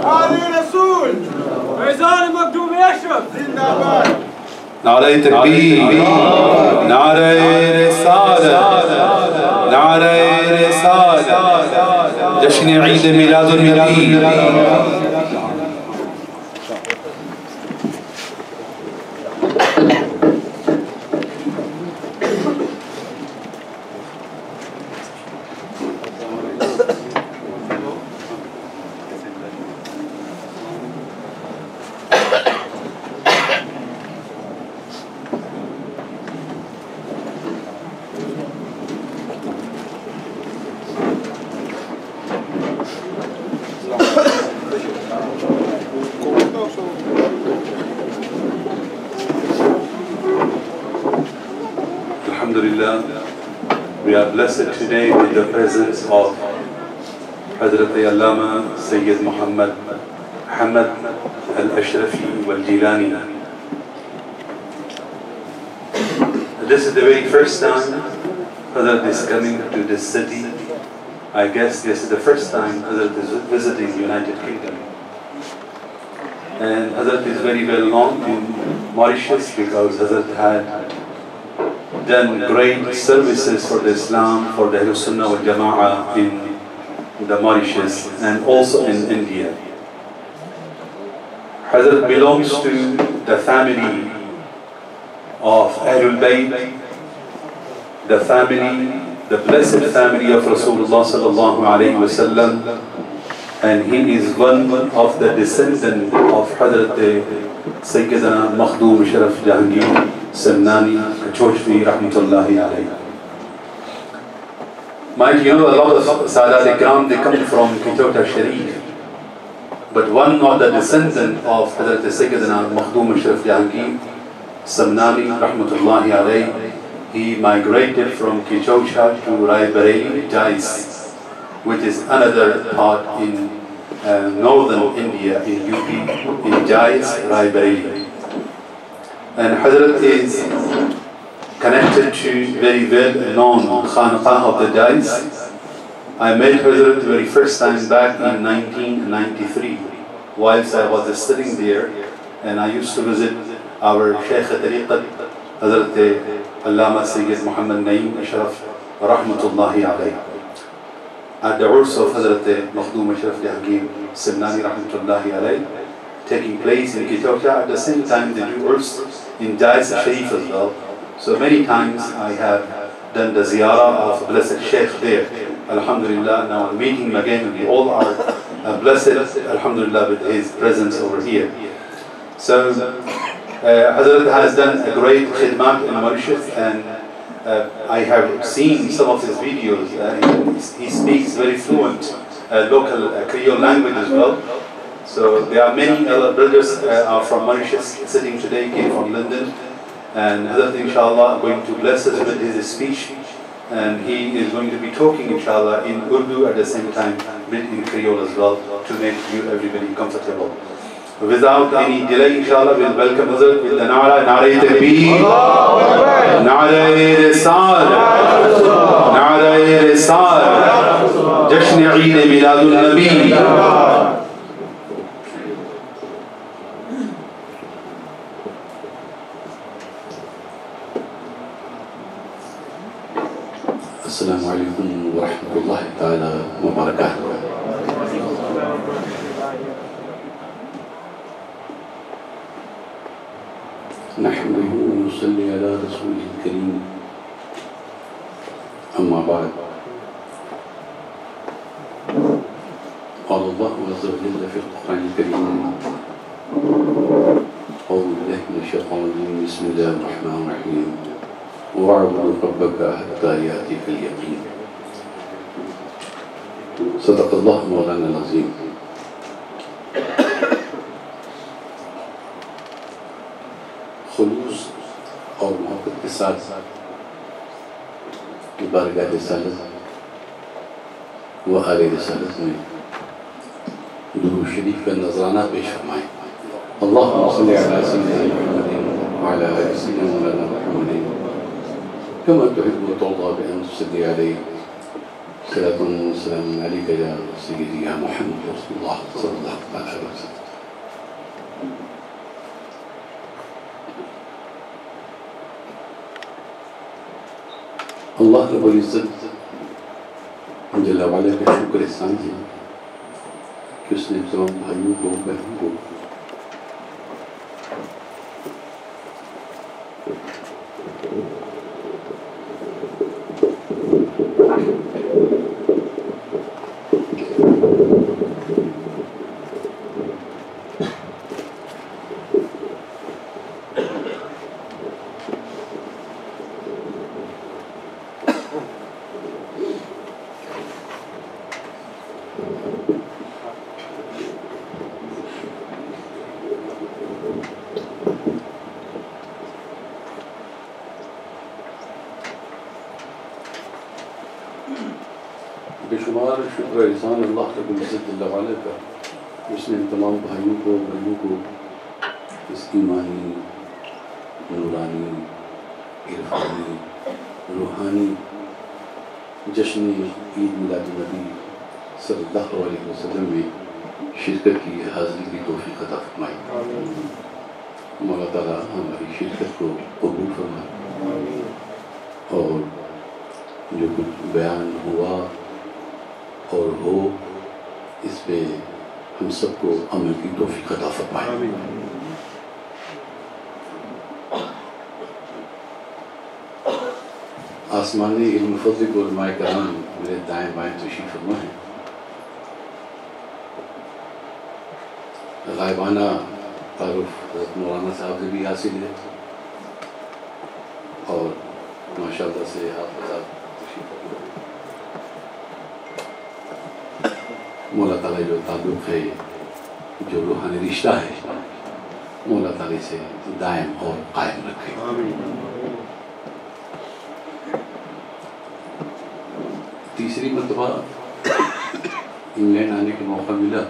علي رسول فيزان مكتوم يشرب زندہ باد نعرہ تکبیر نعرہ رسالت نعرہ رسالت جشن عید میلاد النبی Alhamdulillah, we are blessed today with the presence of Hazrat Allama Sayyid Muhammad Al-Ashrafi wal-Jilani. This is the very first time Hazrat is coming to this city. I guess this is the first time Hazrat is visiting United Kingdom. And Hazrat is very well known in Mauritius because Hazrat had done great services for the Islam, for the Ahlul Sunnah wal Jama'ah in the Mauritius and also in India. Hazrat belongs to the family of Ahlul Bayt, the family, the blessed family of Rasulullah sallallahu alayhi wa sallam, and he is one of the descendants of Hazrat Sayyidina Makhdoom Sharaf Jahangir Samnani Kachojvi Rahmatullahi alayhi. Mind you know, a lot of Sadat Ikram, they come from Kitota Sharif. But one of the descendants of Hazrat Sayyidina Makhdoom Sharaf Jahangir Samnani Rahmatullahi alayhi, he migrated from Kichaucha to Rai Bareilly, Jais, which is another part in northern India, in UP, in Jais, Rai Bareilly. And Hazrat is connected to very well known Khanqah of the Jais. I met Hazrat the very first time back in 1993, whilst I was sitting there, and I used to visit our Shaykh Tariqat, Hazrat Allama Sayyid Muhammad Naeem Ashraf Rahmatullahi alayhi. At the Urs of Hazrat Makhdoom Ashraf Jahangir Samnani Rahmatullahi alayhi, taking place in Kitaucha. At the same time, they do Urs in Jais Sharif as well. So many times I have done the ziyarah of Blessed Sheikh there. Alhamdulillah, now I'm meeting him again, and we all are blessed, Alhamdulillah, with his presence over here. So, Hazrat has done a great khidmat in Mauritius, and I have seen some of his videos. He speaks very fluent local Creole language as well. So there are many other brothers are from Mauritius sitting today, came from London, and Hazrat inshallah going to bless us with his speech, and he is going to be talking inshallah in Urdu at the same time, in Creole as well, to make you everybody comfortable. Without any delay, inshallah, we'll welcome Hazrat with the Na'ra Takbir, Na'ra Risalat, Na'ra Risalat, Jashn Eid Miladul Nabi. Assalamu alaikum wa rahmatullahi ta'ala wa barakatuh. نحمده ونصلي على رسوله الكريم أما بعد قال الله عز وجل في القرآن الكريم أعوذ بالله من الشيطان الرجيم بسم الله الرحمن الرحيم واعبد ربك حتى يأتيك اليقين صدق الله مولانا العظيم. خلوص اور محبت کے ساتھ بارگاہ رسالت و آل رسالت میں درود شریف کا نذرانہ پیش فرمائیں. اللہم صلی علی سیدنا محمد وعلی آل سیدنا مولانا محمد كما تحب وترضى بأن تصلي عليه صلاۃ و سلام علیک یا سیدی یا محمد رسول اللہ صلی اللہ علیہ وسلم. اللہ رب العزت جل وعلا کا شکر احسان ہے کہ اس نے تمام بھائیوں کو بہنوں کو بے شمار شکر احسان اللہ رب العزت جل وعلا کا جس نے تمام بھائیوں کو بہنوں کو اس ایمانی نورانی عرفانی روحانی جشن عید میلاد النبی صلی اللہ علیہ وسلم میں شرکت کی حاضری کی توفیق عطا فرمائی. مولا تعالیٰ ہماری شرکت کو قبول فرمائے اور جو کچھ بیان ہوا اور ہو اس پہ ہم سب کو عمل کی توفیق عطا فرمائے. آسمانی علم فضل کو علماء کرام میرے دائیں بائیں تشریف فرما ہے. غائبانہ تعارف حضرت مولانا صاحب سے بھی حاصل ہے اور ماشاءاللہ سے آپ کے ساتھ تشریف فرما. مولا تعالیٰ جو تعلق ہے جو روحانی رشتہ ہے مولا تعالیٰ سے دائم اور قائم رکھے. تیسری مرتبہ انگلینڈ آنے کا موقع ملا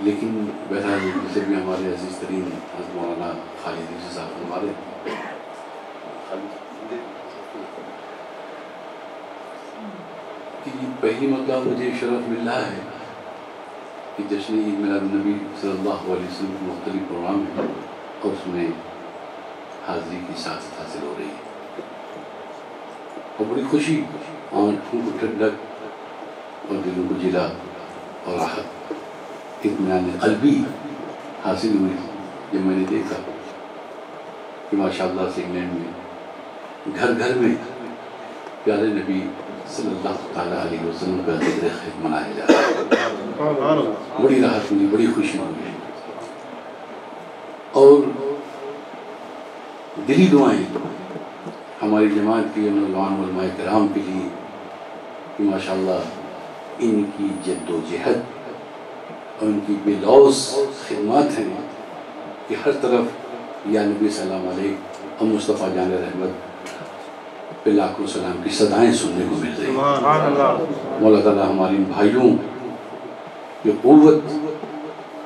لیکن بہرحال جسے بھی ہمارے عزیز ترین حضرت مولانا خالد یوسف صاحب ہمارے کہ پہلی مرتبہ مجھے شرف مل رہا ہے کہ جشن عید میلاد النبی صلی اللہ علیہ وسلم کے مختلف پروگرام ہیں اور اس میں حاضری کی سعادت حاصل ہو رہی ہے اور بڑی خوشی آنکھوں کو ٹھنڈک اور دلوں کو جلا اور راحت اطمینان قلبی حاصل ہوئی جب میں نے دیکھا کہ ماشاءاللہ سے انگلینڈ میں گھر گھر میں پیارے نبی صلی اللہ تعالیٰ علیہ وسلم کا ذکر خیر منایا جا رہا ہے. بڑی راحت ملی, بڑی خوشی ہوئی اور دلی دعائیں ہماری جماعت کے نوجوان علماء کرام کے لیے کہ ماشاءاللہ ان کی جد و جہد اور ان کی بے لوث خدمات ہیں کہ ہر طرف یا نبی صلی اللہ علیہ اور مصطفیٰ جان رحمت پہ لاکھوں سلام کی صدائیں سننے کو مل رہی ہیں. مولا تعالیٰ ہماری بھائیوں کی قوت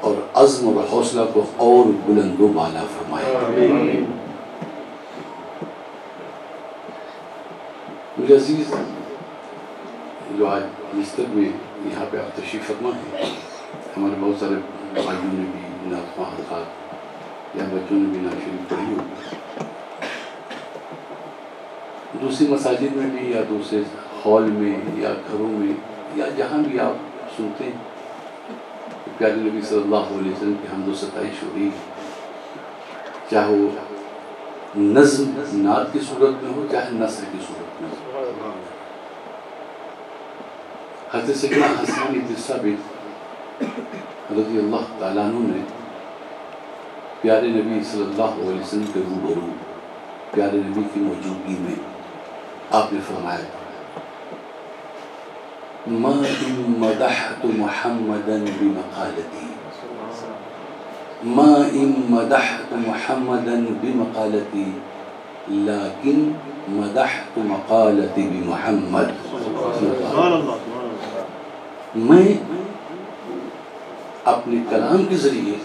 اور عزم اور حوصلہ کو اور بلند و بالا فرمائے. مجھے عزیز جو آج مستر میں یہاں پہ آپ تشریف فرما ہے ہمارے بہت سارے بھائیوں نے بھی نعت خواہ حضرات یا بچوں نے بھی نعت شریف پڑھی ہو دوسری مساجد میں بھی یا دوسرے ہال میں یا گھروں میں یا جہاں بھی آپ سنتے ہیں پیارے نبی صلی اللہ علیہ وسلم کی حمد و ستائش ہو رہی چاہے وہ نظم نعت کی صورت میں ہو چاہے نثر کی صورت میں ہو. حضرت سیدنا حسان بن ثابت رضی اللہ تعالیٰ عنہ نے پیارے نبی صلی اللہ علیہ وسلم کے روبرو پیارے نبی کی موجودگی میں آپ نے فرمایا ما ان مدحت محمدا بمقالتی ما ان مدحت محمدا بمقالتی لیکن مدحت مقالتی بمحمد. میں اپنے کلام کے ذریعے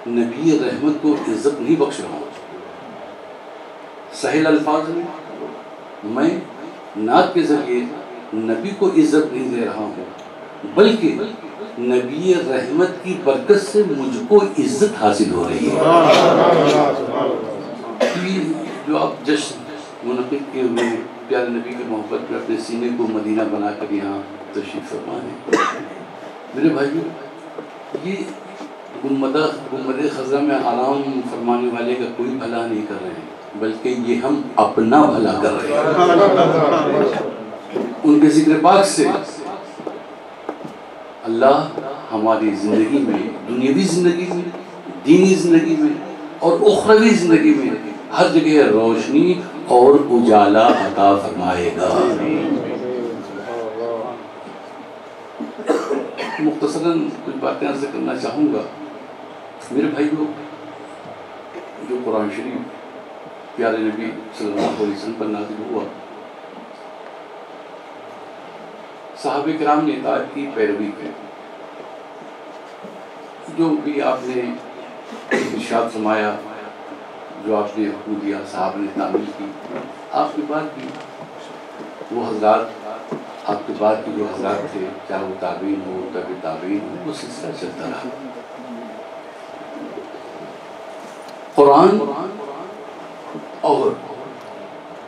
نبی رحمت کو عزت نہیں بخش رہا ہوں. سہل الفاظ میں نعت کے ذریعے نبی کو عزت نہیں دے رہا ہوں، بلکہ نبی رحمت کی برکت سے مجھ کو عزت حاصل ہو رہی ہے۔ جو آپ جشن منعقد کیے ہوئے ہیں پیارے نبی کی محبت میں اپنے سینے کو مدینہ بنا کر یہاں تشریف فرما ہیں، میرے بھائیو، یہ گنبد خضرا میں آرام فرمانے والے کا کوئی بھلا نہیں کر رہے ہیں، بلکہ یہ ہم اپنا بھلا کر رہے ہیں۔ ان کے ذکر پاک سے اللہ ہماری زندگی میں، دنیاوی زندگی میں، دینی زندگی میں اور اخروی زندگی میں ہر جگہ روشنی اور اجالا عطا فرمائے گا۔ مختصراً کچھ باتیں عرض کرنا چاہوں گا۔ میرے بھائیو، جو قرآن شریف پیارے نبی صلی اللہ علیہ وسلم پر نازل ہوا، صحابہ کرام نے اطاعت کی، پیروی کی، جو بھی آپ نے ارشاد فرمایا، جو آپ نے حکم دیا، صحابہ نے تعمیل کی۔ آپ کے بعد بھی وہ حضرات، آپ کے بعد کے جو حضرات تھے، چاہے وہ تابعین ہو، تبع تابعین ہو، وہ سلسلہ چلتا رہا۔ قرآن اور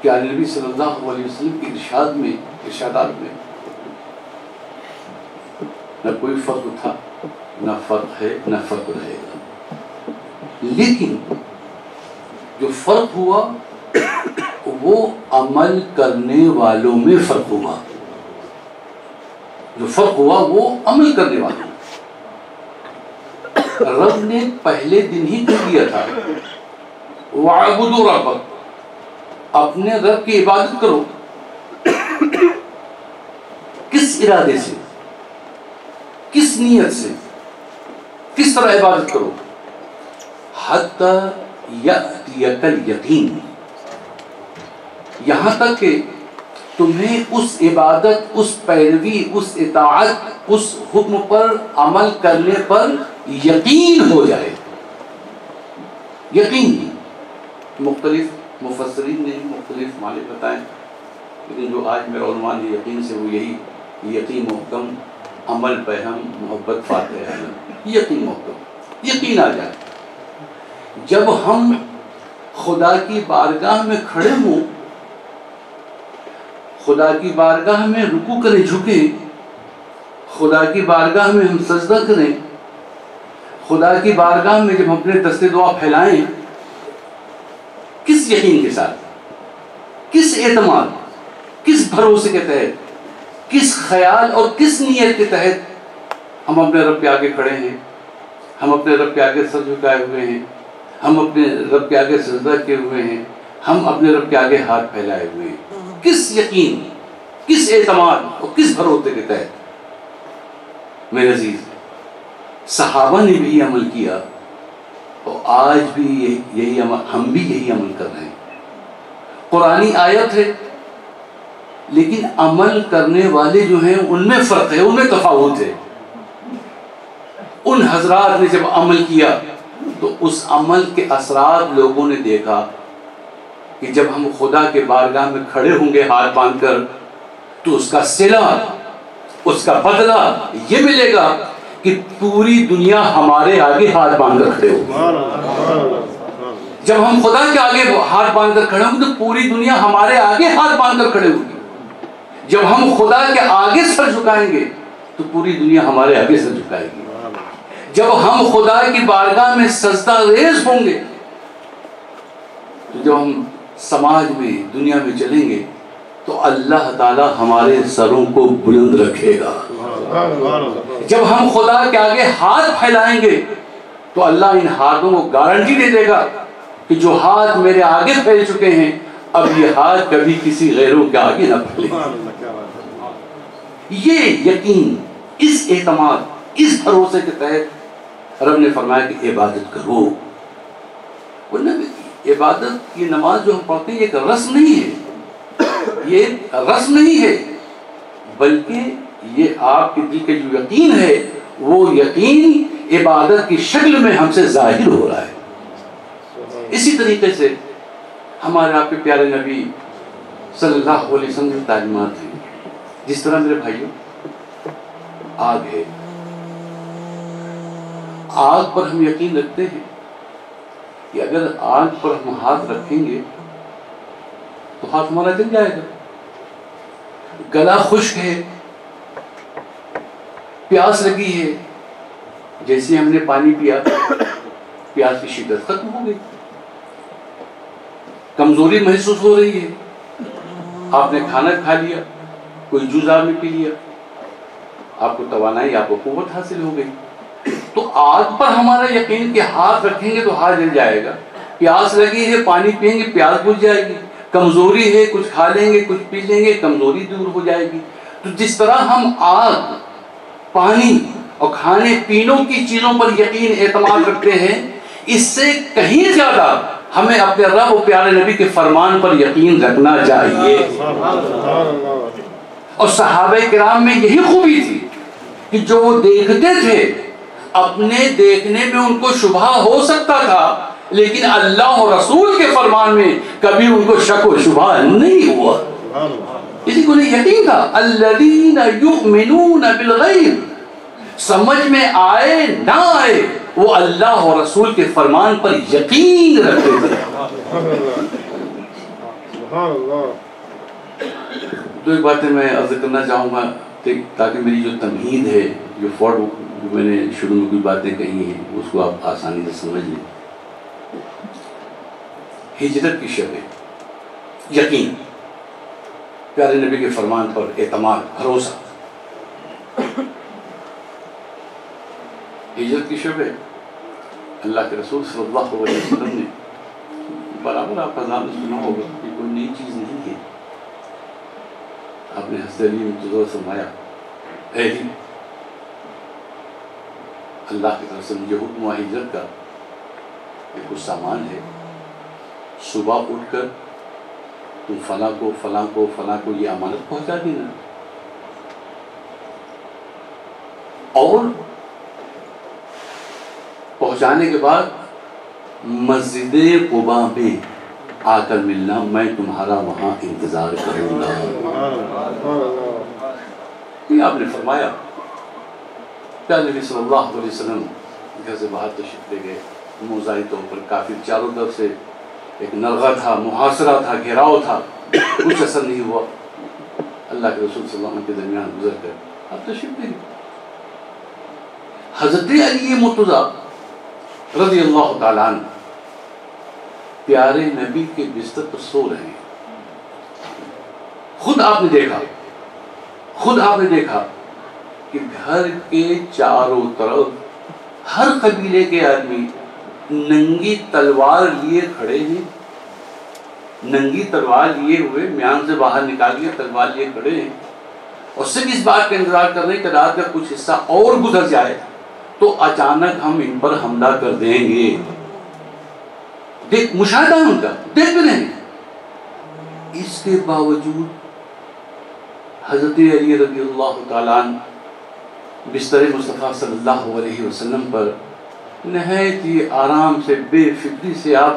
پیارے نبی صلی اللہ علیہ وسلم کے ارشادات میں نہ کوئی فرق تھا، نہ فرق ہے، نہ فرق رہے گا۔ لیکن جو فرق ہوا وہ عمل کرنے والوں میں فرق ہوا، جو فرق ہوا وہ عمل کرنے والوں میں۔ رب نے پہلے دن ہی کہہ دیا تھا وَاعْبُدُوا رَبَّكُمْ، اپنے رب کی عبادت کرو۔ کس ارادے سے، کس نیت سے، کس طرح عبادت کرو؟ حَتَّى يَأْتِيَكَ الْيَقِينُ، یہاں تک کہ تمہیں اس عبادت، اس پیروی، اس اطاعت، اس حکم پر عمل کرنے پر یقین ہو جائے۔ یقین مختلف مفسرین نے مختلف معنی بتائیں، لیکن جو آج میرا عنوان ہے یقین سے، وہ یہی یقین محکم، عمل بہم، محبت فاتح علم۔ یقین محکم، یقین آ جائے۔ جب ہم خدا کی بارگاہ میں کھڑے ہوں، خدا کی بارگاہ میں رکوع کریں، جھکیں، خدا کی بارگاہ میں ہم سجدہ کریں، خدا کی بارگاہ میں جب ہم اپنے دست دعا پھیلائیں، کس یقین کے ساتھ، کس اعتماد، کس بھروسے کے تحت، کس خیال اور کس نیت کے تحت ہم اپنے رب کے آگے کھڑے ہیں، ہم اپنے رب کے آگے سر جھکائے ہوئے ہیں، ہم اپنے رب کے آگے سجدہ کیے ہوئے ہیں، ہم اپنے رب کے آگے ہاتھ پھیلائے ہوئے ہیں، کس یقین، کس اعتماد اور کس بھروسے کے تحت؟ میرے عزیز، صحابہ نے بھی عمل کیا اور آج بھی یہی عمل، ہم بھی یہی عمل کر رہے ہیں۔ قرآنی آیت ہے، لیکن عمل کرنے والے جو ہیں ان میں فرق ہے، ان میں تفاوت ہے۔ ان حضرات نے جب عمل کیا تو اس عمل کے اثرات لوگوں نے دیکھا کہ جب ہم خدا کے بارگاہ میں کھڑے ہوں گے ہاتھ باندھ کر، تو اس کا صلہ، اس کا بدلہ یہ ملے گا کہ پوری دنیا ہمارے آگے ہاتھ باندھ کر کھڑے ہوگی۔ جب ہم خدا کے آگے ہاتھ باندھ کر کھڑے ہوں گے تو پوری دنیا ہمارے آگے ہاتھ باندھ کر کھڑے ہوگی۔ جب ہم خدا کے آگے سر جھکائیں گے تو پوری دنیا ہمارے آگے سر جھکائے گی۔ جب ہم خدا کی بارگاہ میں سجدہ ریز ہوں گے، تو جب ہم سماج میں، دنیا میں چلیں گے تو اللہ تعالی ہمارے سروں کو بلند رکھے گا۔ جب ہم خدا کے آگے ہاتھ پھیلائیں گے تو اللہ ان ہاتھوں کو گارنٹی دے دے گا کہ جو ہاتھ میرے آگے پھیل چکے ہیں، اب یہ ہاتھ کبھی کسی غیروں کے آگے نہ پھیلے۔ یہ یقین، اس اعتماد، اس بھروسے کے تحت رب نے فرمایا کہ عبادت کرو۔ ورنہ عبادت کی نماز جو ہم پڑھتے ہیں یہ ایک رسم نہیں ہے، یہ رسم نہیں ہے، بلکہ یہ آپ کے دل کے جو یقین ہے وہ یقین عبادت کی شکل میں ہم سے ظاہر ہو رہا ہے۔ اسی طریقے سے ہمارے آپ کے پیارے نبی صلی اللہ علیہ وسلم کی تعلیمات ہیں. جس طرح میرے بھائیوں آگ ہے، آگ پر ہم یقین رکھتے ہیں کہ اگر آگ پر ہم ہاتھ رکھیں گے تو ہاتھ ہمارا جل جائے گا. گلا خشک ہے، پیاس لگی ہے، جیسے ہم نے پانی پیا پیاس کی شدت ختم ہو گئی. کمزوری محسوس ہو رہی ہے، آپ نے کھانا کھا لیا، کوئی جوس آپ نے پی لیا، آپ کو توانائی، آپ کو قوت حاصل ہو گئی. تو آگ پر ہمارا یقین کہ ہاتھ رکھیں گے تو ہاتھ جل جائے گا. پیاس لگی ہے، پانی پئیں گے پیاس بجھ جائے گی. کمزوری ہے، کچھ کھا لیں گے، کچھ پی لیں گے، کمزوری دور ہو جائے گی. تو جس طرح ہم آگ، پانی اور کھانے پینوں کی چیزوں پر یقین اعتماد رکھتے ہیں، اس سے کہیں زیادہ ہمیں اپنے رب و پیارے نبی کے فرمان پر یقین رکھنا چاہیے. اور صحابہ کرام میں یہی خوبی تھی کہ جو وہ دیکھتے تھے، اپنے دیکھنے میں ان کو شبہ ہو سکتا تھا، لیکن اللہ اور رسول کے فرمان میں کبھی ان کو شک و شبہ نہیں ہوا. اسی کو نہیں یقین تھا. الذین یؤمنون بالغیب، سمجھ میں آئے نہ آئے وہ اللہ اور رسول کے فرمان پر یقین رکھتے تھے. دو ایک باتیں میں عرض کرنا چاہوں گا تاکہ میری جو تمہید ہے، جو میں نے شروع میں کوئی باتیں کہی ہیں، اس کو آپ آسانی سے سمجھ لیں. ہجرت کی شب، یقین، پیارے نبی کے فرمان پر اعتماد، بھروسہ. ہجرت کی شب ہے، اللہ کے رسول صلی اللہ علیہ وسلم نے برابر آپ کا نام سنا ہوگا کہ کوئی نئی چیز نہیں ہے. آپ نے حضرت علی مرتضیٰ فرمایا، اے علی، اللہ کی طرف سے مجھے حکم ہوا ہجرت کا کہ کچھ سامان ہے، صبح اٹھ کر تم فلاں کو فلاں کو فلاں کو یہ امانت پہنچا دینا، اور پہنچانے کے بعد مسجد قباء میں آ کر ملنا، میں تمہارا وہاں انتظار کروں گا. یہ آپ نے فرمایا. پیارے نبی صلی اللہ علیہ وسلم گھر سے باہر تشریف لے گئے. موضعی طور پر کافر چاروں طرف سے ایک نرغہ تھا، محاصرہ تھا، گھیراؤ تھا، کچھ اثر نہیں ہوا. اللہ کے رسول صلی اللہ علیہ وسلم کے درمیان گزر کر آپ تشریف لے گئے. حضرت علی مرتضیٰ رضی اللہ تعالیٰ عنہ پیارے نبی کے بستر پر سو رہے ہیں. خود آپ نے دیکھا کہ گھر کے چاروں طرف ہر قبیلے کے آدمی ننگی تلوار لیے کھڑے ہیں، ننگی تلوار لیے ہوئے، میان سے باہر نکال کے تلوار لیے کھڑے ہیں، اور صرف اس بات کا انتظار کر رہے ہیں کہ رات کا کچھ حصہ اور گزر جائے تو اچانک ہم ان پر حملہ کر دیں گے. دیکھ مشاہدہ ہے ان کا، دیکھ بھی نہیں. اس کے باوجود حضرت علی رضی اللہ تعالیٰ عنہ بستر مصطفیٰ صلی اللہ علیہ وسلم پر نہایت ہی آرام سے، بے فکری سے آپ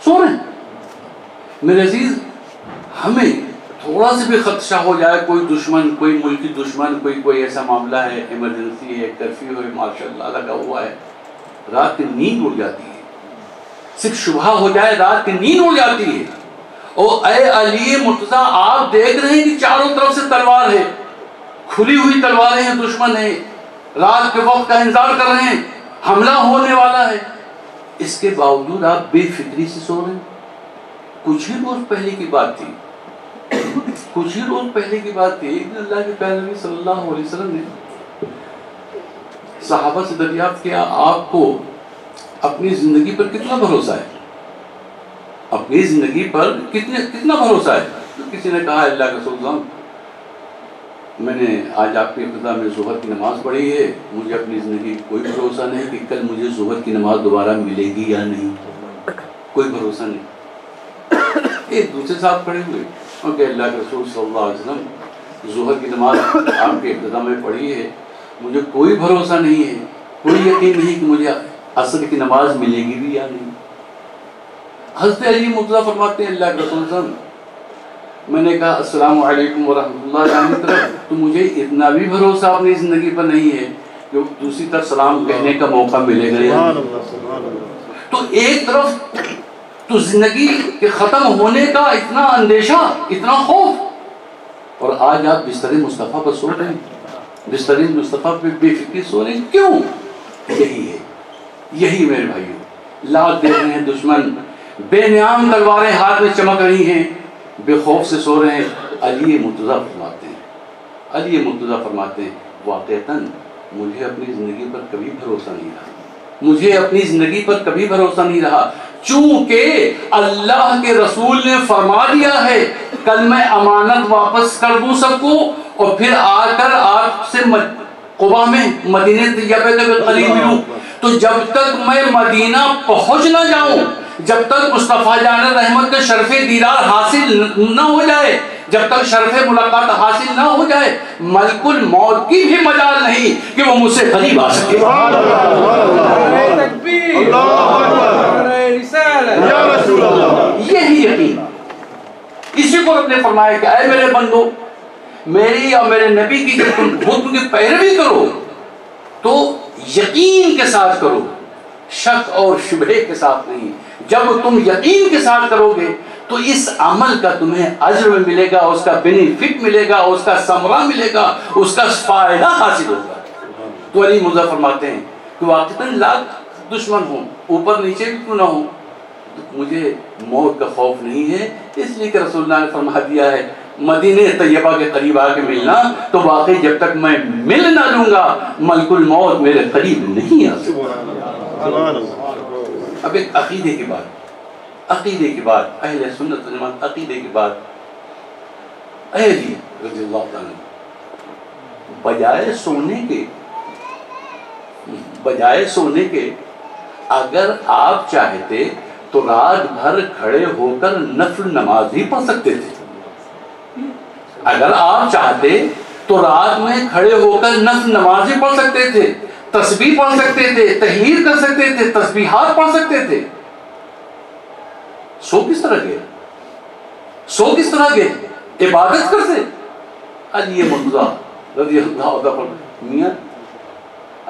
سو رہے ہیں. میرے عزیز، ہمیں تھوڑا سے بھی خدشہ ہو جائے، کوئی دشمن، کوئی ملکی دشمن، کوئی ایسا معاملہ ہے، ایمرجنسی ہے، کرفیو ہے، ماشاء اللہ لگا ہوا ہے، رات کی نیند اڑ جاتی ہے. صرف شبہ ہو جائے رات کی نیند اڑ جاتی ہے. اور اے علی مرتضیٰ، آپ دیکھ رہے ہیں کہ چاروں طرف سے تلوار ہے، کھلی ہوئی تلواریں ہیں، دشمن ہے، رات کے وقت کا انتظار کر رہے ہیں، حملہ ہونے والا ہے. اس کے باوجود آپ بے فکری سے سو رہے ہیں. کچھ ہی روز پہلے کی بات تھی، ایک دن اللہ کے پیارے نبی صلی اللہ علیہ وسلم نے صحابہ سے دریافت کیا، آپ کو اپنی زندگی پر کتنا بھروسہ ہے؟ اپنی زندگی پر کتنا بھروسہ ہے؟ تو کسی نے کہا، اللہ کے رسول اللہ، میں نے آج آپ کی ابتدا میں ظہر کی نماز پڑھی ہے، مجھے اپنی زندگی کوئی بھروسہ نہیں کہ کل مجھے ظہر کی نماز دوبارہ ملے گی یا نہیں، کوئی بھروسہ نہیں. ایک دوسرے صاحب کھڑے ہوئے اور کہ اللہ کے رسول صلی اللہ علیہ وسلم، ظہر کی نماز آپ کے ابتدا میں پڑھی ہے، مجھے کوئی بھروسہ نہیں ہے، کوئی یقین نہیں کہ مجھے عصر کی نماز ملے گی بھی یا نہیں. حضرت علی مرتضیٰ فرماتے ہیں، اللہ کے رسول صلی اللہ علیہ وسلم، میں نے کہا السلام علیکم ورحمۃ اللہ جانے طرف تو مجھے اتنا بھی بھروسہ اپنی زندگی پر نہیں ہے کہ دوسری طرف سلام کہنے کا موقع ملے گا. تو ایک طرف تو زندگی کے ختم ہونے کا اتنا اندیشہ، اتنا خوف، اور آج آپ بستر مصطفیٰ پر سو رہے ہیں، بستر مصطفیٰ پہ بے فکری سو رہے ہیں. کیوں؟ یہی ہے، یہی میرے بھائیوں، لاکھ دیکھ رہے ہیں دشمن، بے نیام تلواریں ہاتھ میں چمک رہی ہیں، بے خوف سے سو رہے ہیں. علی مرتضیٰ فرماتے ہیں، علی مرتضیٰ فرماتے ہیں واقعتاً مجھے اپنی زندگی پر کبھی بھروسہ نہیں رہا، مجھے اپنی زندگی پر کبھی بھروسہ نہیں رہا، چونکہ اللہ کے رسول نے فرما دیا ہے کل میں امانت واپس کر دوں سب کو، اور پھر آ کر آپ سے قبا میں مدینہ طیبہ کے قریب ملوں. تو جب تک میں مدینہ پہنچ نہ جاؤں، جب تک مصطفیٰ جان رحمت کا شرف دیدار حاصل نہ ہو جائے، جب تک شرف ملاقات حاصل نہ ہو جائے، ملک الموت کی بھی مجال نہیں کہ وہ مجھ سے قریب آ سکے. یہی یقین، اسی کو رب نے فرمایا کہ اے میرے بندو، میری اور میرے نبی کی جب تم حکم کی پیروی کرو تو یقین کے ساتھ کرو، شک اور شبہے کے ساتھ نہیں. جب تم یقین کے ساتھ کرو گے تو اس عمل کا تمہیں اجر ملے گا، اس کا بینیفٹ ملے گا، اس کا ثمرہ ملے گا، اس کا فائدہ حاصل ہوگا. تو علی مرتضیٰ فرماتے ہیں کہ واقعاً لاکھ دشمن ہوں، اوپر نیچے بھی کیوں نہ ہوں، مجھے موت کا خوف نہیں ہے، اس لیے کہ رسول اللہ نے فرما دیا ہے مدینہ طیبہ کے قریب آ کے ملنا، تو واقعی جب تک میں مل نہ لوں گا ملک الموت میرے قریب نہیں آ سکتا. اب ایک عقیدے کی بات، عقیدے کی بات، اہل سنت والجماعت عقیدے کی بات. علی رضی اللہ تعالیٰ بجائے سونے کے اگر آپ چاہتے تو رات بھر کھڑے ہو کر نفل نماز ہی پڑھ سکتے تھے. اگر آپ چاہتے تو رات میں کھڑے ہو کر نفل نماز ہی پڑھ سکتے تھے، تسبیح پڑھ سکتے تھے، تحلیل کر سکتے تھے، تسبیحات پڑھ سکتے تھے. سو کس طرح گئے؟ سو کس طرح گئے؟ عبادت کرتے. علی مرتضیٰ رضی اللہ عنہ، میاں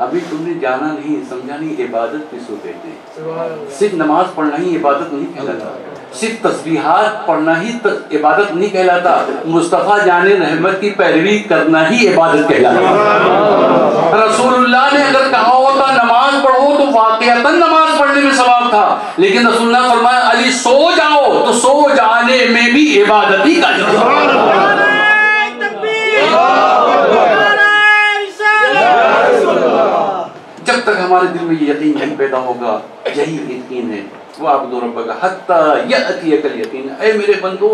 ابھی تم نے جانا نہیں، سمجھا نہیں عبادت کس کو کہتے ہیں. صرف نماز پڑھنا ہی عبادت نہیں کہلاتا، صرف تسبیحات پڑھنا ہی عبادت نہیں کہلاتا، مصطفیٰ جان رحمت کی پیروی کرنا ہی عبادت کہلاتا. رسول اللہ نے اگر کہا ہوتا نماز پڑھو تو واقعتاً نماز پڑھنے میں ثواب تھا، لیکن رسول اللہ فرمایا علی سو جاؤ تو سو جانے میں بھی عبادت ہی کا. جب تک ہمارے دل میں یہ یقین نہیں پیدا ہوگا، یہی یقین ہے وَاعْبُدُوا رَبَّكَ حَتَّى يَأْتِيَكَ الْيَقِينُ. اے میرے بندو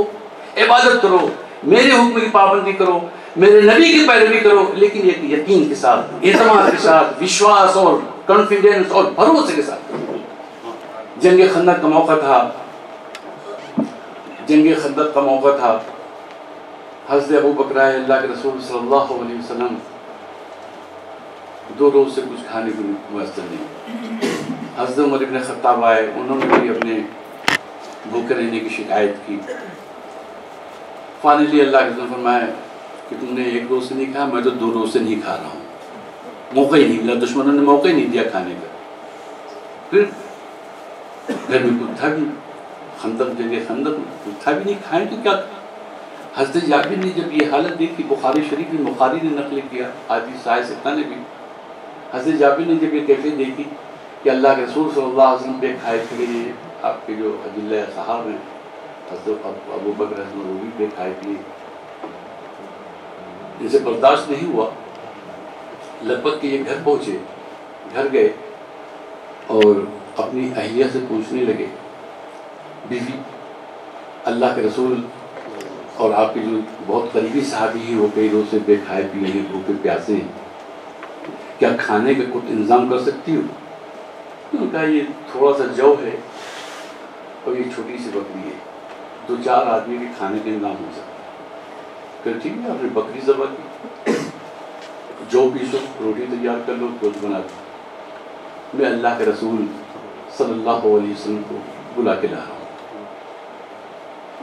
عبادت کرو، میرے حکم کی پابندی کرو، میرے نبی کی پیروی کرو، لیکن ایک یقین کے ساتھ، اعتماد کے ساتھ، وشواس اور کانفیڈنس اور بھروسے کے ساتھ. جنگ خندق کا موقع تھا، جنگ خندق کا موقع تھا. حضرت ابو بکر اللہ کے رسول صلی اللہ علیہ وسلم 2 روز سے کچھ کھانے کو میسر نہیں. حضرت عمر ابن خطاب آئے، انہوں نے بھی اپنے بھوکے رہنے کی شکایت کی. فائنلی اللہ کے رسول نے فرمایا کہ تم نے 1 روز سے نہیں کھا، میں تو 2 روز سے نہیں کھا رہا ہوں. موقع ہی نہیں ملا، دشمنوں نے موقع ہی نہیں دیا کھانے کا. پھر گھر میں کچھ تھا بھی، خندق جنگ خندق کچھ تھا بھی نہیں، کھائیں تو کیا. حضرت جابر نے جب یہ حالت دیکھی، بخاری شریف میں بخاری نے نقل کیا، آدھی سائے سکتا نے بھی، حضرت جابر نے جب یہ کیفیت دیکھی کہ اللہ کے رسول صلی اللہ علیہ وسلم بے کھائے پیے ہیں، آپ کے جو اجلہ صحابہ ہیں حضرت ابو بکر رضی اللہ عنہ بے کھائے پیے، ان سے برداشت نہیں ہوا. لپک کے یہ گھر پہنچے، گھر گئے اور اپنی اہلیہ سے پوچھنے لگے، بیوی اللہ کے رسول اور آپ کے جو بہت قریبی صحابی ہیں وہ کئی روز سے بے کھائے پیے ہیں، بھوکے پیاسے ہیں، کیا کھانے کا کچھ انتظام کر سکتی ہو؟ انہوں نے کہا یہ تھوڑا سا جو ہے اور یہ چھوٹی سی بکری ہے، 2-4 آدمی کے کھانے کا انتظام ہو سکتا ہے. کہ ٹھیک ہے، آپ نے بکری ذبح کی، جو پیسو روٹی تیار کر لو، گوشت بنا دو، میں اللہ کے رسول صلی اللہ علیہ وسلم کو بلا کے لا رہا ہوں.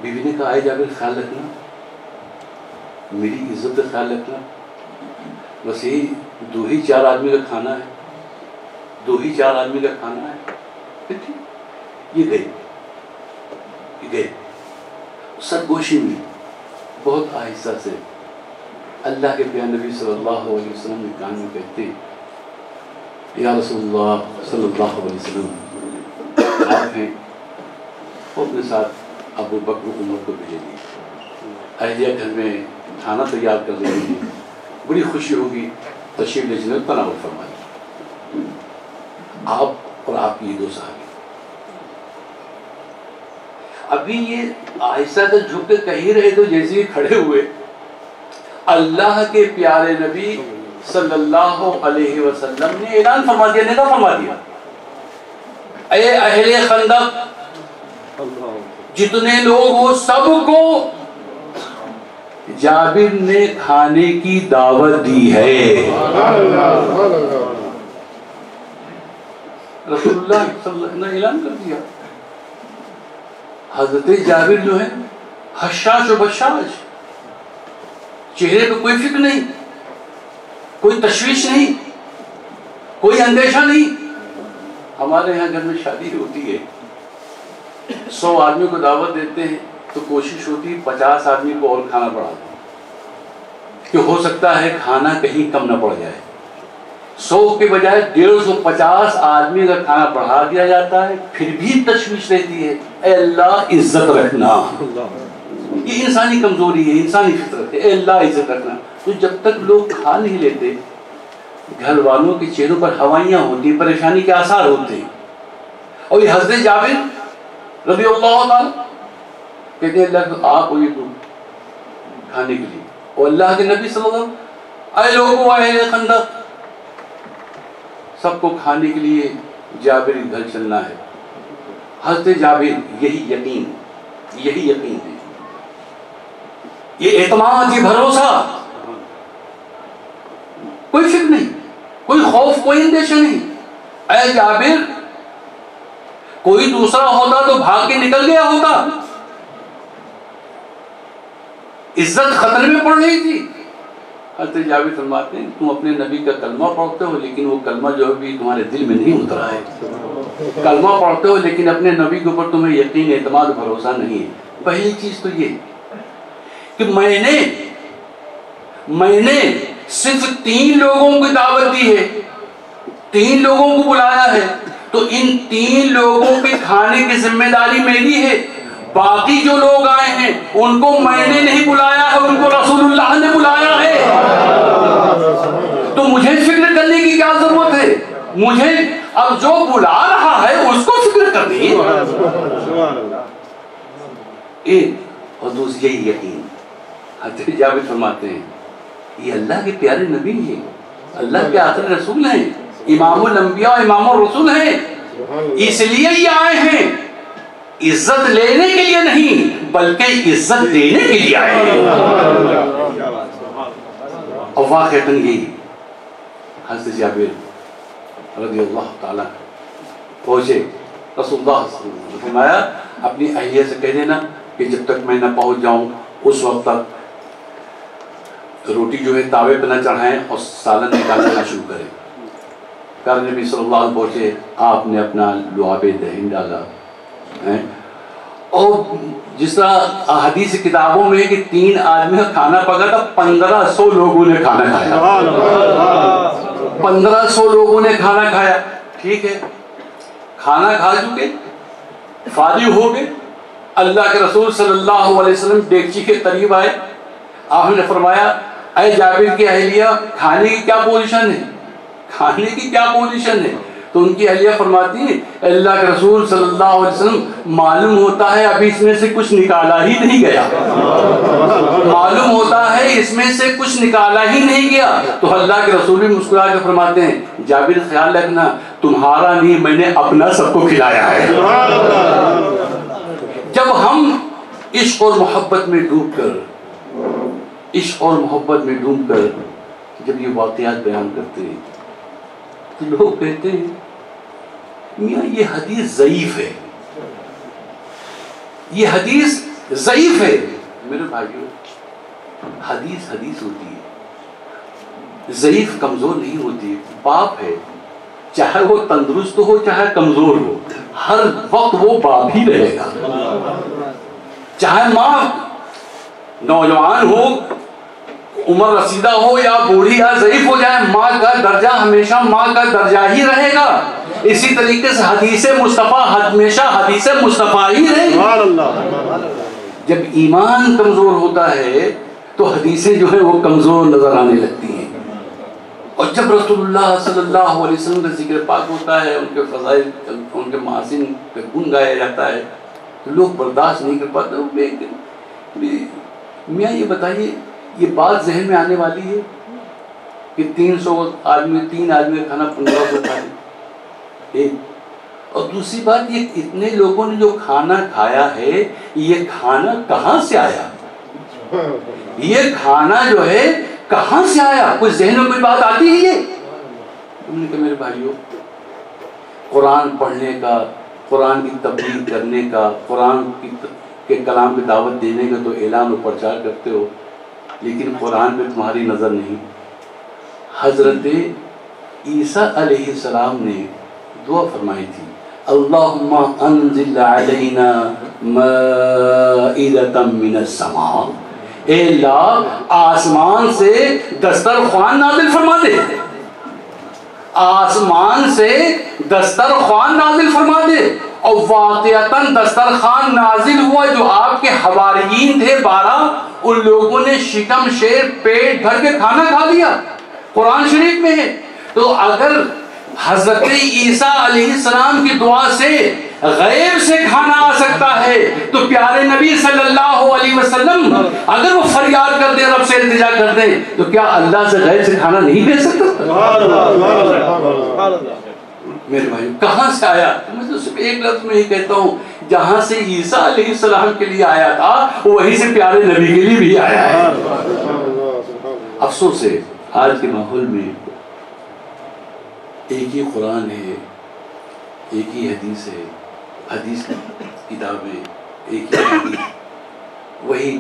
بیوی نے کہا آئے جابر خیال رکھنا میری عزت کا خیال رکھنا. بس یہی 2 ہی 4 آدمی کا کھانا ہے, 2 ہی 4 آدمی کا کھانا ہے. یہ گئے سرگوشی میں بہت آہستہ سے اللہ کے پیارے نبی صلی اللہ علیہ وسلم کے کان میں کہتے ہیں, یا رسول اللہ صلی اللہ علیہ وسلم آپ ہیں. وہ اپنے ساتھ ابو بکر و عمر کو بھیج دیے. اہلیہ گھر میں کھانا تیار کر رہے ہیں, بڑی خوشی ہوگی, تشریف لے جنت تناول فرمائیے. آپ اور آپ کی 2 صحابی ابھی یہ آہستہ سے جھک کے کہہ رہے تو جیسے ہی کھڑے ہوئے اللہ کے پیارے نبی صلی اللہ علیہ وسلم نے اعلان فرما دیا, ندا فرما دیا, اے اہل خندق جتنے لوگ ہو سب کو جابر نے کھانے کی دعوت دی ہے. رسول اللہ صلی اللہ علیہ وسلم نے اعلان کر دیا. حضرت جابر جو ہے حشاش و بشاش, چہرے پہ کوئی فکر نہیں, کوئی تشویش نہیں, کوئی اندیشہ نہیں. ہمارے یہاں گھر میں شادی ہوتی ہے, 100 آدمی کو دعوت دیتے ہیں تو کوشش ہوتی ہے 50 آدمی کو اور کھانا بڑھا دیں, کہ ہو سکتا ہے کھانا کہیں کم نہ پڑ جائے. 100 کے بجائے 150 آدمی کا کھانا بڑھا دیا جاتا ہے, پھر بھی تشویش رہتی ہے. اے اللہ عزت رکھنا, یہ انسانی کمزوری ہے, انسانی فطرت ہے. اے اللہ عزت رکھنا. تو جب تک لوگ کھا نہیں لیتے گھر والوں کے چہروں پر ہوائیاں ہوتی, پریشانی کے آثار ہوتے ہیں. اور یہ حضرت جابر رضی اللہ تعالیٰ کہتے ہیں اللہ آپ کو یہ کھانے کے لیے, اور اللہ کے نبی صلی اللہ علیہ وسلم اے لوگوں اہل خندق سب کو کھانے کے لیے جابر کے گھر چلنا ہے. حضرت جابر یہی یقین ہے, یہ اعتماد, یہ بھروسہ, کوئی فکر نہیں, کوئی خوف, کوئی اندیشہ نہیں. اے جابر کوئی دوسرا ہوتا تو بھاگ کے نکل گیا ہوتا, عزت خطرے میں پڑ رہی تھی. حضرت جابر فرماتے ہیں تم اپنے نبی کا کلمہ پڑھتے ہو لیکن وہ کلمہ جو بھی تمہارے دل میں نہیں اترا ہے. کلمہ پڑھتے ہو لیکن اپنے نبی کے اوپر تمہیں یقین, اعتماد, بھروسہ نہیں ہے. پہلی چیز تو یہ کہ میں نے صرف 3 لوگوں کی دعوت دی ہے, 3 لوگوں کو بلایا ہے, تو ان 3 لوگوں کے کھانے کی ذمہ داری میری ہے. باقی جو لوگ آئے ہیں ان کو میں نے نہیں بلایا ہے, ان کو رسول اللہ نے بلایا ہے. تو مجھے فکر کرنے کی کیا ضرورت ہے؟ مجھے اب جو بلا رہا ہے اس کو فکر کرنی ہے. اور دوسری یہی یقین. حضرت جابر فرماتے ہیں یہ اللہ کے پیارے نبی ہیں, اللہ کے آخری رسول ہیں, امام الانبیاء امام الرسول ہیں, اس لیے یہ آئے ہیں عزت لینے کے لیے نہیں بلکہ عزت دینے کے لیے آئے ہیں. اور واقعتاً یہی حضرت جابر رضی اللہ تعالیٰ پہنچے. رسول اللہ صلی اللہ علیہ وسلم نے فرمایا اپنی اہلیہ سے کہہ دینا کہ جب تک میں نہ پہنچ جاؤں اس وقت تک روٹی جو ہے تاوے پہ نہ چڑھائیں اور سالن نکالنا شروع کریں. پیارے نبی صلی اللہ علیہ وسلم پہنچے, آپ نے اپنا لعاب دہن ڈالا. اور جس طرح حدیث کتابوں میں کہ 3 آدمی کا کھانا پکا تھا, 1500 لوگوں نے کھانا کھایا. 1500 لوگوں نے کھانا کھایا. ٹھیک ہے, کھانا کھا چکے, فارغ ہو گئے. اللہ کے رسول صلی اللہ علیہ وسلم دیگچی کے قریب آئے. آپ نے فرمایا اے جابر کی اہلیہ کھانے کی کیا پوزیشن ہے, کھانے کی کیا پوزیشن ہے؟ تو ان کی اہلیہ فرماتی ہے اللہ کے رسول صلی اللہ علیہ وسلم معلوم ہوتا ہے ابھی اس میں سے کچھ نکالا ہی نہیں گیا, معلوم ہوتا ہے اس میں سے کچھ نکالا ہی نہیں گیا. تو اللہ کے رسول بھی مسکرا کے فرماتے ہیں جابر خیال رکھنا تمہارا نہیں میں نے اپنا سب کو کھلایا ہے. جب ہم عشق اور محبت میں ڈوب کر جب یہ واقعات بیان کرتے ہیں تو لوگ کہتے ہیں میاں یہ حدیث ضعیف ہے, یہ حدیث ضعیف ہے. میرے بھائیو حدیث حدیث ہوتی ہے، ضعیف کمزور نہیں ہوتی. باپ ہے، چاہے وہ تندرست ہو چاہے کمزور ہو، ہر وقت وہ باپ ہی رہے گا. چاہے ماں نوجوان ہو، عمر رسیدہ ہو یا بوڑھی یا ضعیف ہو جائے، ماں کا درجہ ہمیشہ ماں کا درجہ ہی رہے گا. اسی طریقے سے حدیث مصطفیٰ ہمیشہ حدیث مصطفیٰ ہی رہے گی. جب ایمان کمزور ہوتا ہے تو حدیثیں جو ہیں وہ کمزور نظر آنے لگتی ہیں. اور جب رسول اللہ صلی اللہ علیہ وسلم کا ذکر پاک ہوتا ہے، ان کے فضائل، ان کے محاسن پہ گن گایا جاتا ہے، تو لوگ برداشت نہیں کر پاتے. میاں یہ بتائیے، یہ بات ذہن میں آنے والی ہے کہ 300 آدمی 3 آدمی کا کھانا 1500 کھا لیں. ایک اور دوسری بات، یہ اتنے لوگوں نے جو کھانا کھایا ہے، یہ کھانا کہاں سے آیا؟ یہ کھانا جو ہے کہاں سے آیا؟ کوئی ذہن میں کوئی بات آتی ہے؟ یہ انہوں نے کہا میرے بھائیو، قرآن پڑھنے کا، قرآن کی تبلیغ کرنے کا، قرآن کے کلام کی دعوت دینے کا تو اعلان و پرچار کرتے ہو، لیکن قرآن میں تمہاری نظر نہیں. حضرت عیسیٰ علیہ السلام نے دعا فرمائی تھی، اللہم انزل علینا مائدۃ من السماء، اے اللہ آسمان سے دسترخوان نازل فرما دے. آسمان سے دسترخوان نازل فرما دے. اور واقعتاً دسترخوان نازل ہوا. جو آپ کے حواریین تھے 12، ان لوگوں نے شکم شیر پیٹ بھر کے کھانا کھا لیا. قرآن شریف میں ہے. تو اگر حضرت عیسیٰ علیہ السلام کی دعا سے غیب سے کھانا آ سکتا ہے، تو پیارے نبی صلی اللہ علیہ وسلم اگر وہ فریاد کر دیں، رب سے التجا کر دیں، تو کیا اللہ سے غیب سے کھانا نہیں دے سکتا؟ میرے بھائی کہاں سے آیا؟ میں تو صرف ایک لفظ میں ہی کہتا ہوں، جہاں سے عیسیٰ علیہ السلام کے لیے آیا تھا وہیں سے پیارے نبی کے لیے بھی آیا ہے. افسوس ہے آج کے ماحول میں ایک ہی قرآن ہے، ایک ہی حدیث ہے، حدیث کی کتابیں ایک ہی حدیث، وہی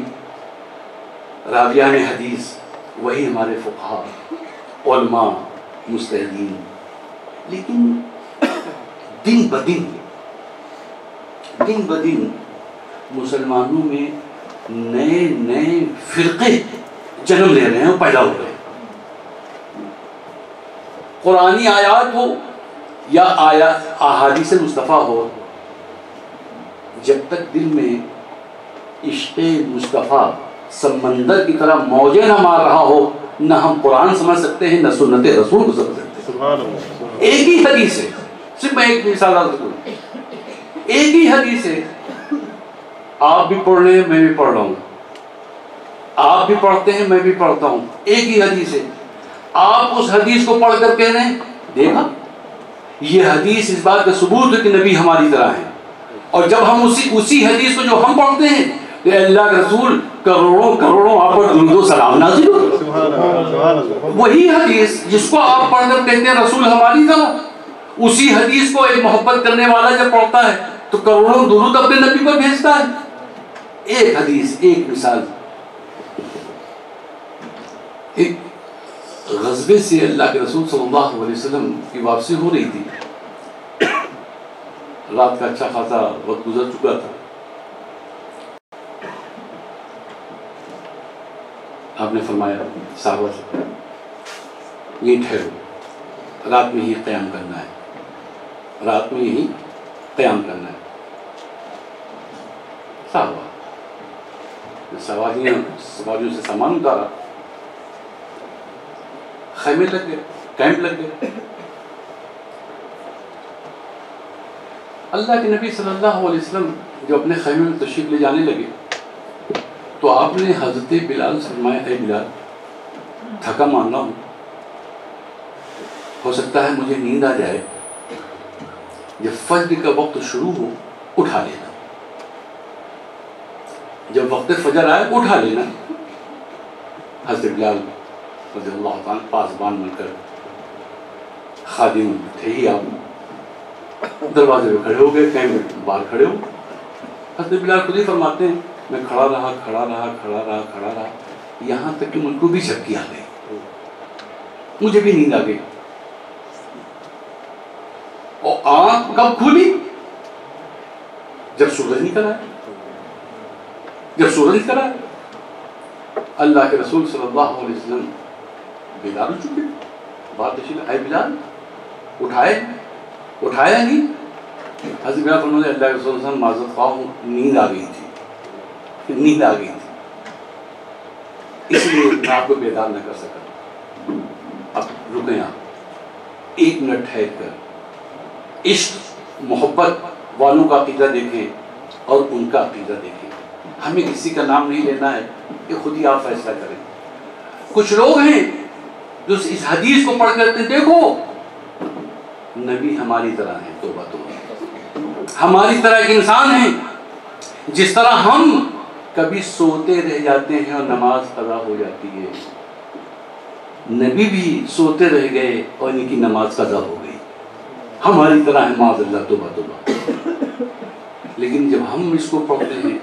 راویان حدیث، وہی ہمارے فقہا، علماء، مجتہدین. لیکن دن بدن مسلمانوں میں نئے فرقے جنم لے رہے ہیں، پیدا ہو رہے ہیں. قرآنی آیات ہو یا احادیث مصطفیٰ ہو، جب تک دل میں عشق مصطفیٰ سمندر کی طرح موجیں نہ مار رہا ہو، نہ ہم قرآن سمجھ سکتے ہیں، نہ سنت رسول کو سمجھ سکتے ہیں. ایک ہی حدیث ہے، صرف میں ایک مثال دوں، ایک ہی حدیث ہے. آپ بھی پڑھ رہے ہیں، میں بھی پڑھ رہا ہوں، آپ بھی پڑھتے ہیں، میں بھی پڑھتا ہوں. ایک ہی حدیث ہے. آپ اس حدیث کو پڑھ کر کہہ رہے ہیں دیکھا یہ حدیث اس بات کا ثبوت ہے کہ نبی ہماری طرح ہے. اور جب ہم اسی حدیث کو جو ہم پڑھتے ہیں کہ اللہ کے رسول کروڑوں آپ پر درود و سلام نازل ہو، وہی حدیث جس کو آپ پڑھ کر کہتے ہیں رسول ہماری طرح، اسی حدیث کو ایک محبت کرنے والا جب پڑھتا ہے تو کروڑوں درود اپنے نبی پر بھیجتا ہے. ایک حدیث، ایک مثال. ایک غزبے سے اللہ کے رسول صلی اللہ علیہ وسلم کی واپسی ہو رہی تھی. رات کا اچھا خاصا وقت گزر چکا تھا. آپ نے فرمایا صحابہ سے یہ ٹھہرو، رات میں ہی قیام کرنا ہے، رات میں ہی قیام کرنا ہے. سواریوں سے سامان اتارا، خیمے لگ گئے، کیمپ لگ گئے. اللہ کے نبی صلی اللہ علیہ وسلم جو اپنے خیمے میں تشریف لے جانے لگے تو آپ نے حضرت بلال سے فرمایا اے بلال، تھکا ماننا ہوں، ہو سکتا ہے مجھے نیند آ جائے، جب فجر کا وقت شروع ہو اٹھا لینا. جب وقت فجر آئے اٹھا لینا. حضرت بلال رضی اللہ تعالیٰ پاسبان بن کر خادم تھے ہی آپ، دروازے پہ کھڑے ہو گئے، کہیں باہر کھڑے ہو. حضرت بلال خود ہی فرماتے ہیں میں کھڑا رہا. یہاں تک کہ مجھ کو بھی جھپکی آ گئی، مجھے بھی نیند آ گئی، اور آنکھ کب کھولی؟ جب سورج نکل آیا، جب سورج نکل آیا۔ اللہ کے رسول صلی اللہ علیہ وسلم بیدار ہو چکے، بات تشریف، اے بلال اٹھایا نہیں؟ حضرت بلال فرماتے اللہ کے رسول صلی اللہ علیہ وسلم معذرت خواہ ہوں، نیند آ گئی تھی، نیند آ گئی تھی، اس لیے میں آپ کو بیدار نہ کر سکا۔ اب رکیں آپ، ایک منٹ ٹھہر کر عشق محبت والوں کا عقیدہ دیکھیں اور ان کا عقیدہ دیکھیں۔ ہمیں کسی کا نام نہیں لینا ہے، کہ خود ہی آپ فیصلہ کریں۔ کچھ لوگ ہیں جو اس حدیث کو پڑھ کر دیکھو نبی ہماری طرح ہیں، توبہ توبہ، ہماری طرح ایک انسان ہیں، جس طرح ہم کبھی سوتے رہ جاتے ہیں اور نماز قضا ہو جاتی ہے، نبی بھی سوتے رہ گئے اور ان کی نماز قضا ہو گئی، ہماری طرح ہے، معاذ اللہ، توبہ توبہ۔ لیکن جب ہم اس کو پڑھتے ہیں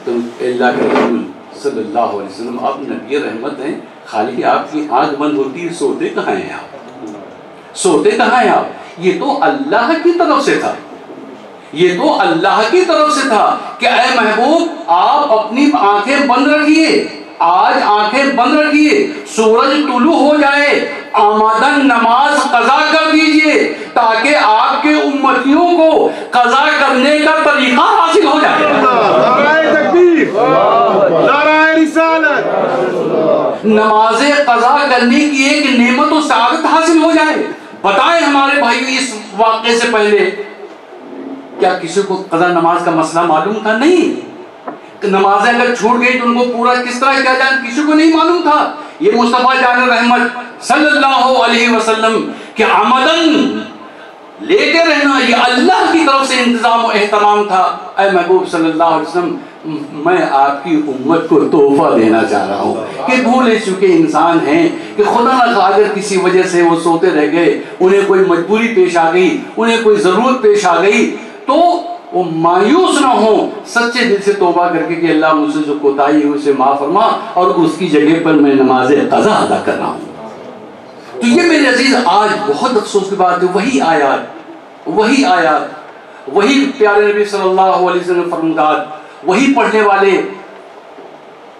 تو اللہ کے رسول صلی اللہ علیہ وسلم آپ نبی رحمت ہیں، خالی آپ کی آنکھ بند ہوتی ہے، سوتے کہاں ہیں آپ؟ سوتے کہاں ہیں آپ؟ یہ تو اللہ کی طرف سے تھا، یہ تو اللہ کی طرف سے تھا کہ اے محبوب آپ اپنی آنکھیں بند رکھیے، آج آنکھیں بند رکھیے، سورج طلوع ہو جائے آمدن نماز قضا کر دیجئے تاکہ آپ کے امتیوں کو قضا کرنے کا طریقہ حاصل ہو جائے۔ نعرہ تکبیر، نعرہ رسالت، نماز قضا کرنے کی ایک نعمت و سعادت حاصل ہو جائے۔ بتائیں ہمارے بھائیو، اس واقعے سے پہلے کیا کسی کو قضا نماز کا مسئلہ معلوم تھا؟ نہیں۔ نمازیں اگر چھوٹ گئی تو ان کو پورا کس طرح کیا جائے کسی کو نہیں معلوم تھا۔ یہ مصطفیٰ جان رحمت صلی اللہ علیہ وسلم کہ عمدن لیتے رہنا یہ اللہ کی طرف سے انتظام و اہتمام تھا۔ اے محبوب صلی اللہ علیہ وسلم، میں آپ کی امت کو تحفہ دینا چاہ رہا ہوں کہ بھولے چکے انسان ہیں کہ خدا نہ خواہ اگر کسی وجہ سے وہ سوتے رہ گئے، انہیں کوئی مجبوری پیش آ گئی، انہیں کوئی ضرورت پیش آ گئی، تو وہ مایوس نہ ہو، سچے دل سے توبہ کر کے کہ اللہ مجھ سے جو کوتاہی ہے اسے معاف فرما اور اس کی جگہ پر میں نماز قضا ادا کر رہا ہوں۔ تو یہ میرے عزیز آج بہت افسوس کی بات ہے، وہی پیارے نبی صلی اللہ علیہ وسلم فرمودات، وہی پڑھنے والے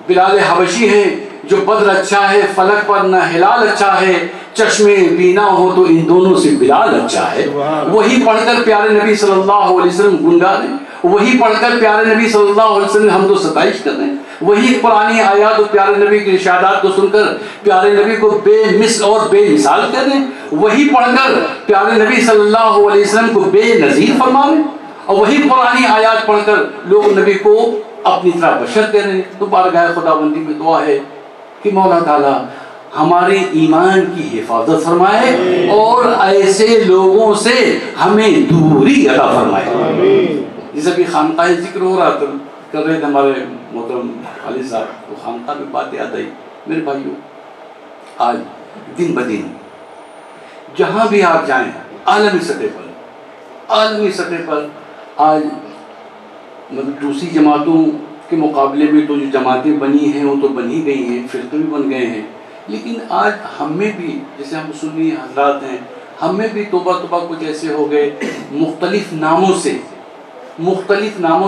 بلال حبشی ہیں جو بدر اچھا ہے فلک پر نہ ہلال اچھا ہے، چشمے بینا ہو تو ان دونوں سے بلال اچھا ہے۔ وہی پڑھ کر پیارے نبی صلی اللہ علیہ وسلم گنگانے، وہی پڑھ کر پیارے نبی صلی اللہ علیہ وسلم حمد و ستائش کرنے، وہی قرآنی آیات و پیارے نبی کی ارشادات کو سن کر پیارے نبی کو بے مثل اور بے مثال کرنے، وہی پڑھ کر پیارے نبی صلی اللہ علیہ وسلم کو بے نظیر فرمانے، اور وہی قرآنی آیات پڑھ کر لوگ نبی کو اپنی طرح بشر کرنے۔ تو بارگاہ خداوندی میں دعا ہے کہ مولا تعالیٰ ہمارے ایمان کی حفاظت فرمائے اور ایسے لوگوں سے ہمیں دوری عطا فرمائے۔ جیسا کہ خانقاہ ذکر ہو رہا تھا، کر رہے تھے ہمارے محترم علی صاحب، تو خانقاہ میں بات یاد آئی۔ میرے بھائیوں، آج دن بدن جہاں بھی آپ جائیں عالمی سطح پر آج مطلب دوسری جماعتوں کے مقابلے میں تو جو جماعتیں بنی ہیں وہ تو بن ہی گئی ہیں، فرقے بھی بن گئے ہیں، لیکن آج ہم میں بھی جیسے ہم سنی حضرات ہیں، ہم میں بھی توبہ کچھ ایسے ہو گئے، مختلف ناموں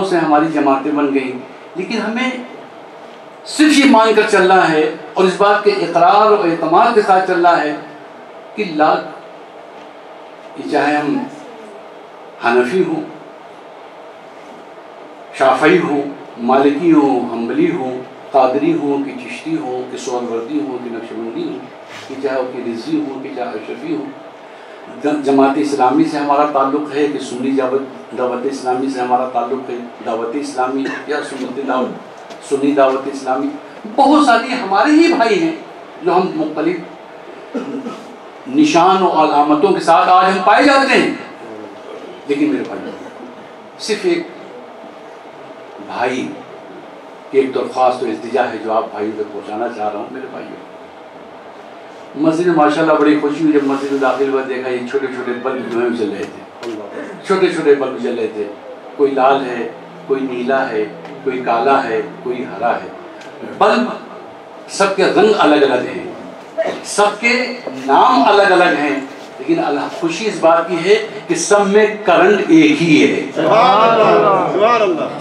سے ہماری جماعتیں بن گئیں، لیکن ہمیں صرف یہ مان کر چلنا ہے اور اس بات کے اقرار اور اعتماد کے ساتھ چلنا ہے کہ چاہے ہم حنفی ہوں، شافعی ہوں، مالکی ہوں، حنبلی ہوں، قادری ہوں کہ چشتی ہوں کہ سہروردی ہوں کہ نقشبندی ہوں، کہ چاہے وہ کہ رضوی ہوں کہ چاہے اشرفی ہوں، جماعت اسلامی سے ہمارا تعلق ہے کہ سنی دعوت اسلامی سے ہمارا تعلق ہے، دعوت اسلامی یا سنی دعوت اسلامی، بہت ساری ہمارے ہی بھائی ہیں جو ہم مختلف نشان و علامتوں کے ساتھ آج ہم پائے جاتے ہیں، لیکن میرے بھائی صرف ایک بھائی کی ایک درخواست و التجا ہے جو آپ بھائیوں تک پہنچانا چاہ رہا ہوں۔ میرے بھائیوں، مسجد میں ماشاءاللہ بڑی خوشی ہوئی جب مسجد میں داخل ہوا، دیکھا یہ چھوٹے چھوٹے بلب جو ہیں جل رہے تھے، چھوٹے بلب جل رہے تھے، کوئی لال ہے، کوئی نیلا ہے، کوئی کالا ہے، کوئی ہرا ہے۔ بلب سب کے رنگ الگ الگ ہیں، سب کے نام الگ الگ ہیں، لیکن اللہ خوشی اس بات کی ہے کہ سب میں کرنٹ ایک ہی ہے،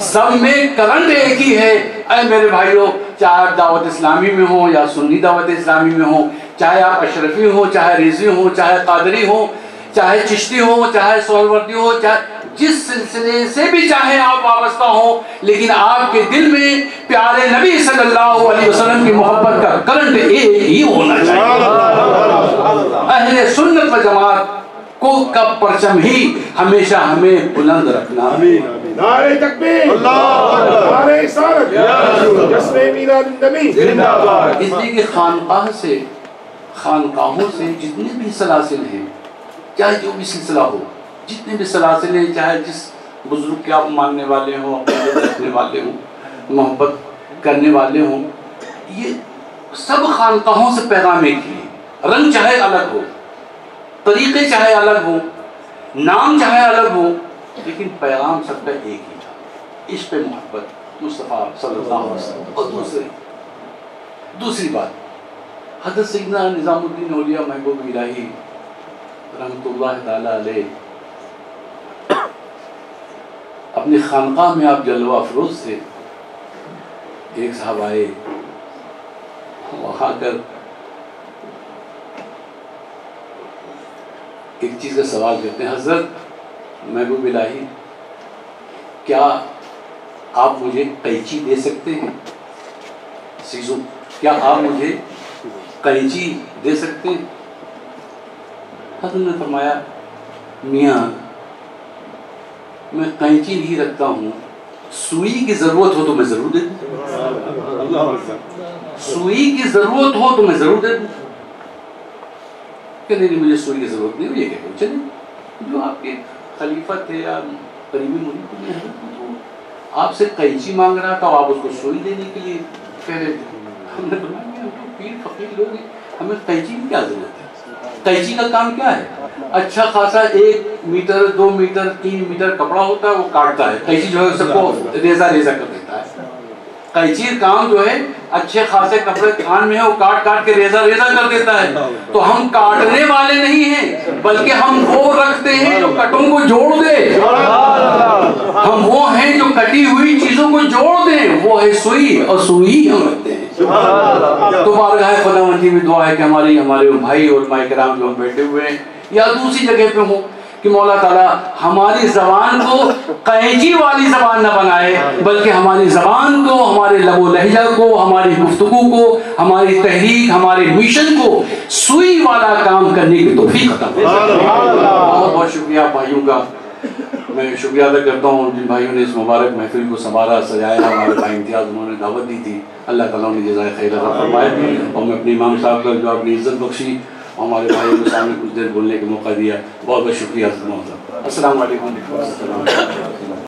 سب میں کرنٹ ایک ہی ہے۔ اے میرے بھائیوں، چاہے آپ دعوت اسلامی میں ہوں یا سنی دعوت اسلامی میں ہوں، چاہے آپ اشرفی ہوں، چاہے رضوی ہوں، چاہے قادری ہوں، چاہے چشتی ہوں، چاہے سہروردی ہو، چاہے جس سلسلے سے بھی چاہے آپ وابستہ ہوں، لیکن آپ کے دل میں پیارے نبی صلی اللہ علیہ وسلم کی محبت کا کرنٹ ایک ہی ہونا چاہیے۔ اہل سنت و جماعت کو کا پرچم ہی ہمیشہ ہمیں بلند رکھنا۔ نعرہ تکبیر، نعرہ رسالت، جشن میلاد النبی زندہ باد۔ اس لیے کہ خانقاہوں سے جتنے بھی سلاسل ہیں، چاہے جو بھی سلسلہ ہو، جتنے بھی سلاسل ہیں، چاہے جس بزرگ کے آپ ماننے والے ہوں، اپنے رکھنے والے ہوں، محبت کرنے والے ہوں، یہ سب خانقاہوں سے پیغام ایک ہی ہے۔ رنگ چاہے الگ ہو، طریقے چاہے الگ ہو، نام چاہے الگ ہو، لیکن پیغام سب کا ایک ہی تھا، عشق محبت مصطفیٰ صلی اللہ علیہ وسلم۔ اور دوسری بات، حضرت سیدنا نظام الدین اولیاء محبوب الہی رحمۃ اللہ تعالی علیہ اپنی خانقاہ میں آپ جلوہ افروز تھے۔ ایک صاحب آئے، وہاں کر ایک چیز کا سوال کرتے ہیں، حضرت محبوب الہی کیا آپ مجھے قینچی دے سکتے ہیں؟ سیزو، کیا آپ مجھے قینچی دے سکتے ہیں؟ حضرت نے فرمایا، میاں میں قینچی نہیں رکھتا ہوں، سوئی کی ضرورت ہو تو میں ضرور دے دوں، سوئی کی ضرورت ہو تو میں ضرور دے دوں۔ کہ نہیں مجھے سوئی کی ضرورت نہیں، یہ کہتے ہیں چلیں جو آپ کے خلیفہ تھے یا قریبی مرید تھے، تو آپ سے قینچی مانگ رہا تھا، آپ اس کو سوئی دینے کے لیے کہہ رہے تھے۔ ہم نے فرمایا کہ ہم تو پیر فقیر لوگ ہیں، ہمیں قینچی کی کیا ضرورت ہے؟ قینچی کا کام کیا ہے؟ اچھا خاصا 1 میٹر 2 میٹر 3 میٹر کپڑا ہوتا ہے، وہ کاٹتا ہے۔ قینچی جو ہے سب کو ریزہ کر دیتا ہے۔ قینچی کام جو ہے اچھے خاصے کپڑے تھان میں ہے، وہ کاٹ کے ریزہ کر دیتا ہے۔ تو ہم کاٹنے والے نہیں ہیں، بلکہ ہم وہ رکھتے ہیں جو کٹوں کو جوڑ دے، ہم وہ ہیں جو کٹی ہوئی چیزوں کو جوڑ دیں، وہ ہے سوئی، اور سوئی ہم رکھتے ہیں۔ تو بارگاہ خداوندی میں دعا ہے کہ ہمارے بھائی اور مائی کرام جو ہم بیٹھے ہوئے ہیں یا دوسری جگہ پہ ہوں، کہ مولا تعالیٰ ہماری زبان کو قینچی والی زبان نہ بنائے، بلکہ ہماری زبان کو، ہمارے لب و لہجہ کو، ہماری گفتگو کو، ہماری تحریک، ہمارے مشن کو سوئی والا کام کرنے کی توفیق عطا فرمائے۔ بہت بہت شکریہ بھائیوں کا، میں شکریہ ادا کرتا ہوں جن بھائیوں نے اس مبارک محفل کو سنوارا سجایا۔ ہمارے بھائی امتیاز انہوں نے دعوت دی تھی، اللہ تعالیٰ نے جزائے خیر عطا فرمائے۔ اور میں اپنے امام صاحب کا جو اپنی عزت بخشی، ہمارے بھائیوں کے سامنے کچھ دیر بولنے کا موقع دیا، بہت بہت شکریہ۔ السلام علیکم۔